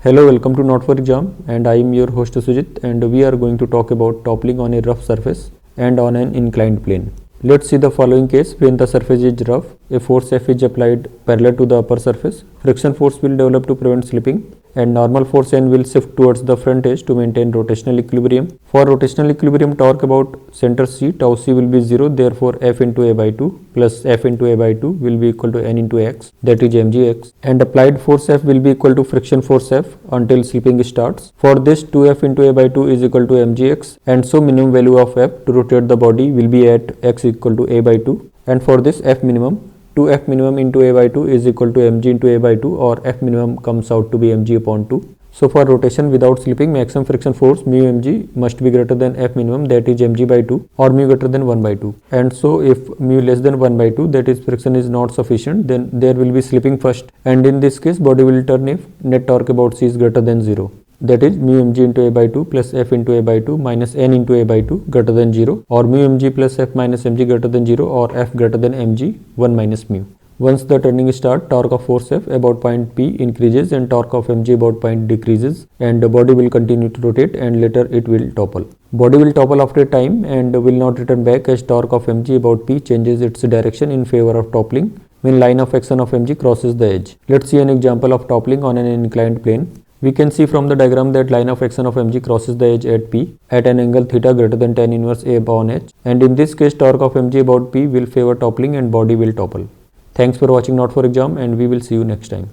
Hello, welcome to Not for Exam, and I am your host Sujit, and we are going to talk about toppling on a rough surface and on an inclined plane. Let's see the following case. When the surface is rough, a force F is applied parallel to the upper surface. Friction force will develop to prevent slipping, and normal force N will shift towards the front edge to maintain rotational equilibrium. For rotational equilibrium, torque about center C, tau C will be 0, therefore F into A by 2 plus F into A by 2 will be equal to N into X, that is mgx, and applied force F will be equal to friction force F until slipping starts. For this, 2F into A by 2 is equal to mgx, and so minimum value of F to rotate the body will be at X equal to A by 2, and for this F minimum, 2F minimum into A by 2 is equal to mg into A by 2, or F minimum comes out to be mg upon 2. So for rotation without slipping, maximum friction force mu mg must be greater than F minimum, that is mg by 2, or mu greater than 1 by 2. And so if mu less than 1 by 2, that is friction is not sufficient, then there will be slipping first, and in this case body will turn if net torque about C is greater than 0. That is mu mg into A by 2 plus F into A by 2 minus N into A by 2 greater than 0, or mu mg plus F minus mg greater than 0, or F greater than mg 1 minus mu. Once the turning starts, torque of force F about point P increases and torque of mg about point decreases, and the body will continue to rotate and later it will topple. Body will topple after a time and will not return back as torque of mg about P changes its direction in favor of toppling when line of action of mg crosses the edge. Let's see an example of toppling on an inclined plane. We can see from the diagram that line of action of mg crosses the edge at P at an angle theta greater than tan inverse A upon h, and in this case torque of mg about P will favor toppling and body will topple. Thanks for watching Not for Exam, and we will see you next time.